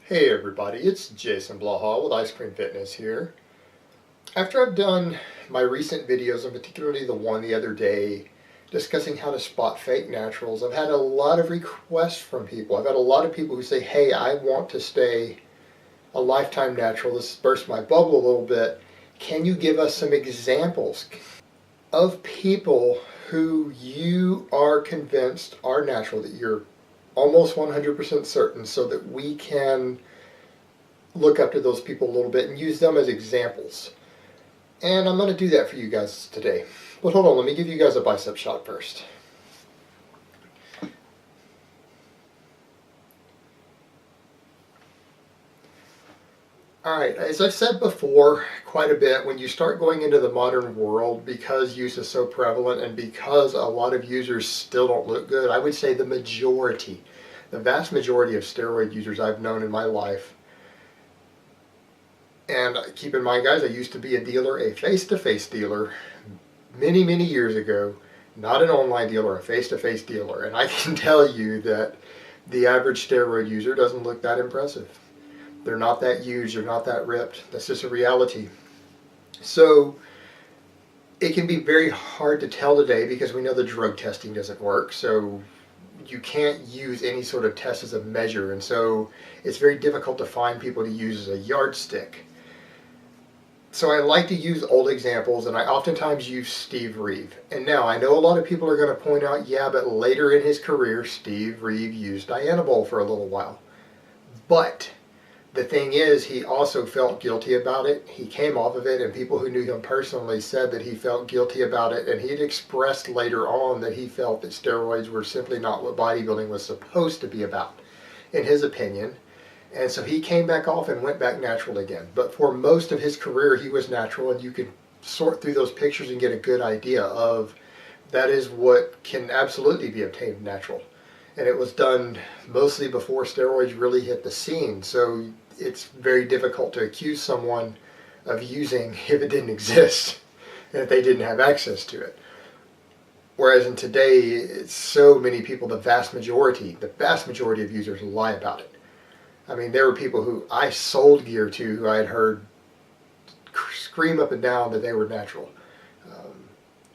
Hey everybody, it's Jason Blaha with Ice Cream Fitness here. After I've done my recent videos, and particularly the one the other day discussing how to spot fake naturals, I've had a lot of requests from people. I've had a lot of people who say, hey, I want to stay a lifetime natural. This burst my bubble a little bit. Can you give us some examples of people who you are convinced are natural, that you're almost 100% certain, so that we can look up to those people a little bit and use them as examples. And I'm going to do that for you guys today. But hold on, let me give you guys a bicep shot first. Alright, as I've said before quite a bit, when you start going into the modern world, because use is so prevalent and because a lot of users still don't look good, I would say the vast majority of steroid users I've known in my life, and keep in mind guys, I used to be a dealer, a face-to-face dealer, many years ago, not an online dealer, a face-to-face dealer, and I can tell you that the average steroid user doesn't look that impressive. They're not that huge, they're not that ripped. That's just a reality. So it can be very hard to tell today because we know the drug testing doesn't work. So you can't use any sort of test as a measure. And so it's very difficult to find people to use as a yardstick. So I like to use old examples, and I oftentimes use Steve Reeve. And now I know a lot of people are going to point out, yeah, but later in his career, Steve Reeve used Obtainable for a little while. But the thing is, he also felt guilty about it. He came off of it, and people who knew him personally said that he felt guilty about it, and he had expressed later on that he felt that steroids were simply not what bodybuilding was supposed to be about, in his opinion. And so he came back off and went back natural again. But for most of his career, he was natural, and you can sort through those pictures and get a good idea of that is what can absolutely be obtained natural. And it was done mostly before steroids really hit the scene. So it's very difficult to accuse someone of using if it didn't exist and if they didn't have access to it. Whereas in today, it's so many people, the vast majority of users lie about it. I mean, there were people who I sold gear to who I had heard scream up and down that they were natural.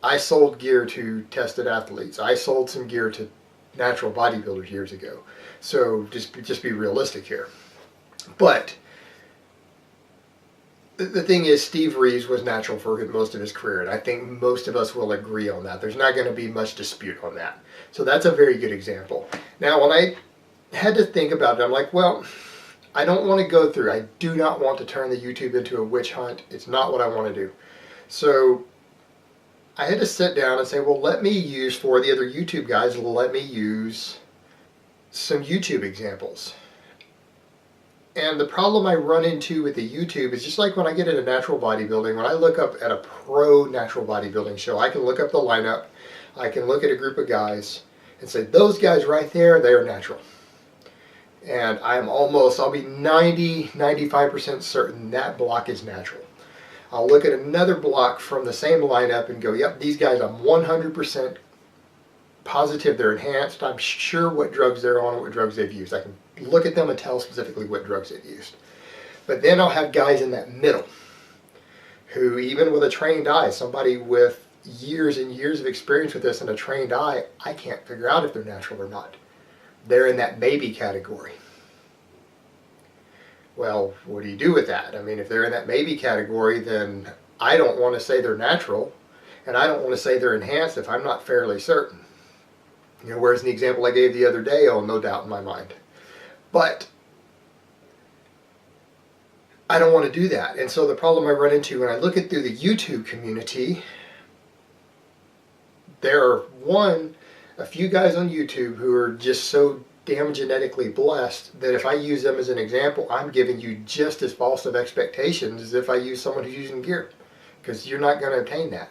I sold gear to tested athletes. I sold some gear to natural bodybuilders years ago. So just be realistic here. But the thing is, Steve Reeves was natural for most of his career, and I think most of us will agree on that. There's not going to be much dispute on that. So that's a very good example. Now, when I had to think about it, I'm like, well, I don't want to go through. I do not want to turn the YouTube into a witch hunt. It's not what I want to do. So I had to sit down and say, well, let me use, for the other YouTube guys, let me use some YouTube examples. And the problem I run into with the YouTube is just like when I get into natural bodybuilding, when I look up at a pro natural bodybuilding show, I can look up the lineup, I can look at a group of guys and say, those guys right there, they are natural. And I'll be 95% certain that block is natural. I'll look at another block from the same lineup and go, yep, these guys, I'm 100% positive they're enhanced. I'm sure what drugs they're on, what drugs they've used. I can look at them and tell specifically what drugs they've used. But then I'll have guys in that middle who, even with a trained eye, somebody with years and years of experience with this and a trained eye, I can't figure out if they're natural or not. They're in that maybe category. Well, what do you do with that? I mean, if they're in that maybe category, then I don't want to say they're natural, and I don't want to say they're enhanced if I'm not fairly certain. You know, whereas in the example I gave the other day, no doubt in my mind. But I don't want to do that. And so the problem I run into when I look at through the YouTube community, there are a few guys on YouTube who are just so damn genetically blessed that if I use them as an example, I'm giving you just as false of expectations as if I use someone who's using gear, because you're not going to obtain that.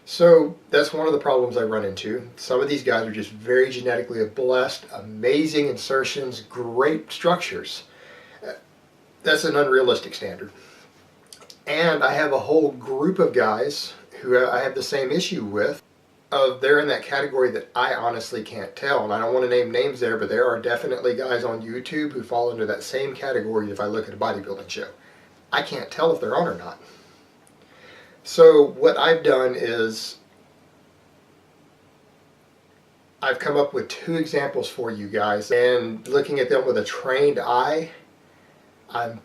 So that's one of the problems I run into. Some of these guys are just very genetically blessed, amazing insertions, great structures. That's an unrealistic standard. And I have a whole group of guys who I have the same issue with. they're in that category that I honestly can't tell. And I don't want to name names there, but there are definitely guys on YouTube who fall into that same category if I look at a bodybuilding show. I can't tell if they're on or not. So what I've done is I've come up with 2 examples for you guys, and looking at them with a trained eye, I'm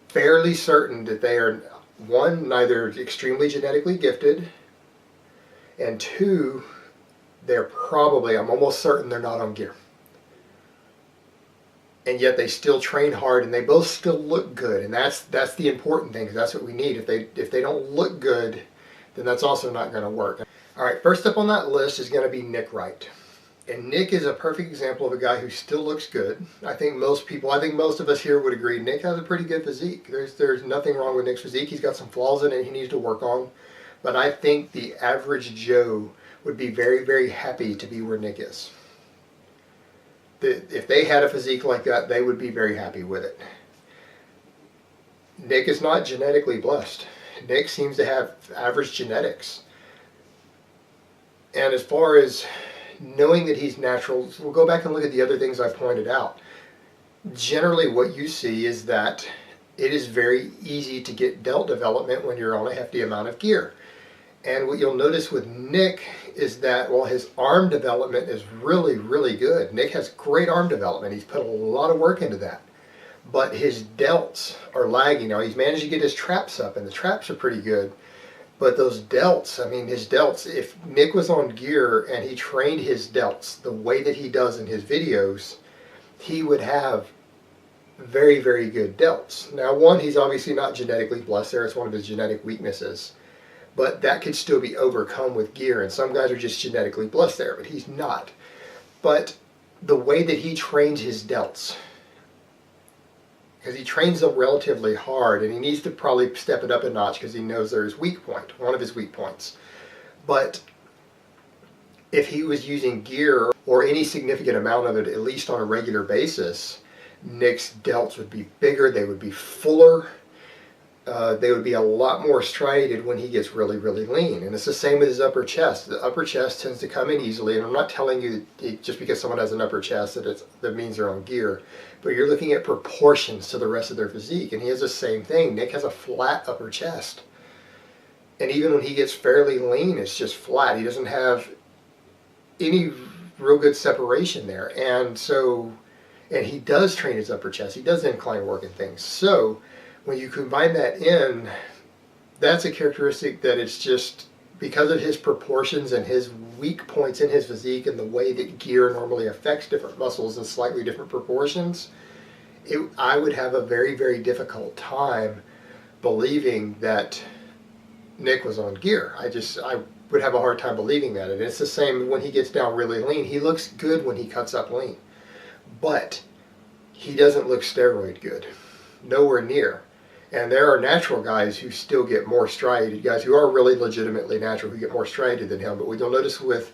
fairly certain that they are, 1, neither extremely genetically gifted, and 2, they're probably, I'm almost certain they're not on gear. And yet they still train hard, and they both still look good, and that's the important thing, because that's what we need. If they don't look good, then that's also not going to work. All right, first up on that list is going to be Nick Wright. And Nick is a perfect example of a guy who still looks good. I think most of us here would agree Nick has a pretty good physique. There's nothing wrong with Nick's physique. He's got some flaws in it he needs to work on. But I think the average Joe would be very, very happy to be where Nick is. If they had a physique like that, they would be very happy with it. Nick is not genetically blessed. Nick seems to have average genetics. And as far as knowing that he's natural, we'll go back and look at the other things I pointed out. Generally what you see is that it is very easy to get delt development when you're on a hefty amount of gear. And what you'll notice with Nick is that while his arm development is really, really good, Nick has great arm development. He's put a lot of work into that. But his delts are lagging. Now he's managed to get his traps up, and the traps are pretty good. But those delts, I mean his delts, if Nick was on gear and he trained his delts the way that he does in his videos, he would have very, very good delts. Now 1, he's obviously not genetically blessed there. It's one of his genetic weaknesses. But that could still be overcome with gear, and some guys are just genetically blessed there, but he's not. But the way that he trains his delts, because he trains them relatively hard, and he needs to probably step it up a notch because he knows they're his weak point, one of his weak points. But if he was using gear or any significant amount of it, at least on a regular basis, Nick's delts would be bigger, they would be fuller, they would be a lot more striated when he gets really, really lean. And it's the same with his upper chest. The upper chest tends to come in easily, and I'm not telling you that just because someone has an upper chest that means they're on gear, but you're looking at proportions to the rest of their physique, and he has the same thing. Nick has a flat upper chest, and even when he gets fairly lean, it's just flat. He doesn't have any real good separation there, and he does train his upper chest. He does incline work and things. So when you combine that in, that's a characteristic that it's just because of his proportions and his weak points in his physique and the way that gear normally affects different muscles in slightly different proportions, I would have a very, very difficult time believing that Nick was on gear. I would have a hard time believing that. And it's the same when he gets down really lean. He looks good when he cuts up lean, but he doesn't look steroid good. Nowhere near. And there are natural guys who still get more striated, guys who are really legitimately natural, who get more striated than him. But what you'll notice with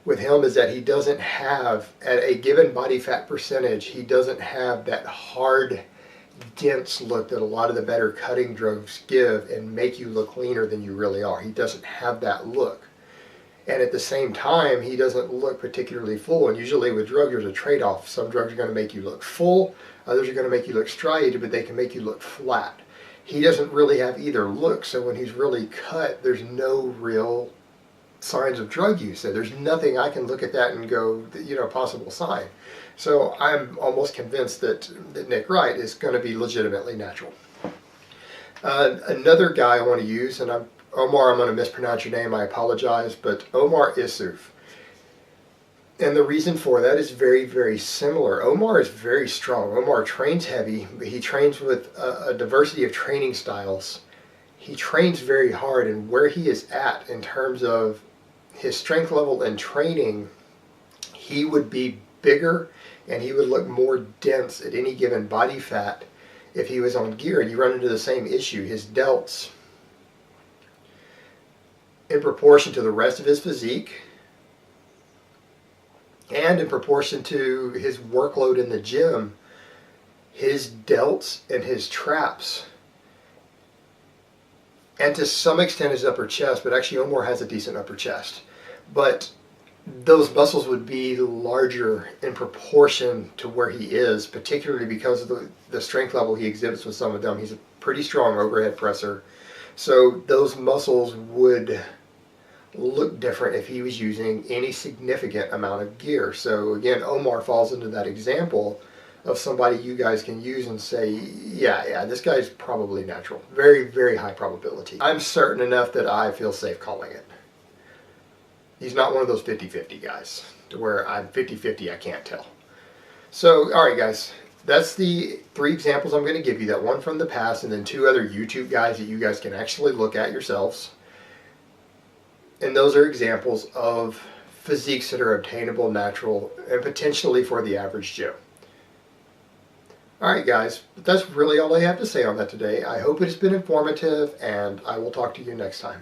him is that he doesn't have, at a given body fat percentage, he doesn't have that hard, dense look that a lot of the better cutting drugs give and make you look leaner than you really are. He doesn't have that look. And at the same time, he doesn't look particularly full. And usually with drugs, there's a trade-off. Some drugs are going to make you look full, others are going to make you look striated, but they can make you look flat. He doesn't really have either look, so when he's really cut, there's no real signs of drug use there. There's nothing I can look at that and go, possible sign. So I'm almost convinced that Nick Wright is going to be legitimately natural. Another guy I want to use, and Omar, I'm going to mispronounce your name, I apologize, but Omar Issouf. And the reason for that is very, very similar. Omar is very strong. Omar trains heavy, but he trains with a diversity of training styles. He trains very hard, and where he is at in terms of his strength level and training, he would be bigger and he would look more dense at any given body fat if he was on gear. And you run into the same issue. His delts, in proportion to the rest of his physique, and in proportion to his workload in the gym, his delts and his traps, and to some extent his upper chest, but actually Omar has a decent upper chest. but those muscles would be larger in proportion to where he is, particularly because of the strength level he exhibits with some of them. He's a pretty strong overhead presser. So those muscles would look different if he was using any significant amount of gear. So again, Omar falls into that example of somebody you guys can use and say, yeah, this guy's probably natural. Very, very high probability. I'm certain enough that I feel safe calling it. He's not one of those 50-50 guys to where I'm 50-50, I can't tell. So, all right, guys, that's the 3 examples I'm going to give you. That one from the past and then 2 other YouTube guys that you guys can actually look at yourselves. And those are examples of physiques that are obtainable, natural, and potentially for the average Joe. All right, guys, that's really all I have to say on that today. I hope it has been informative, and I will talk to you next time.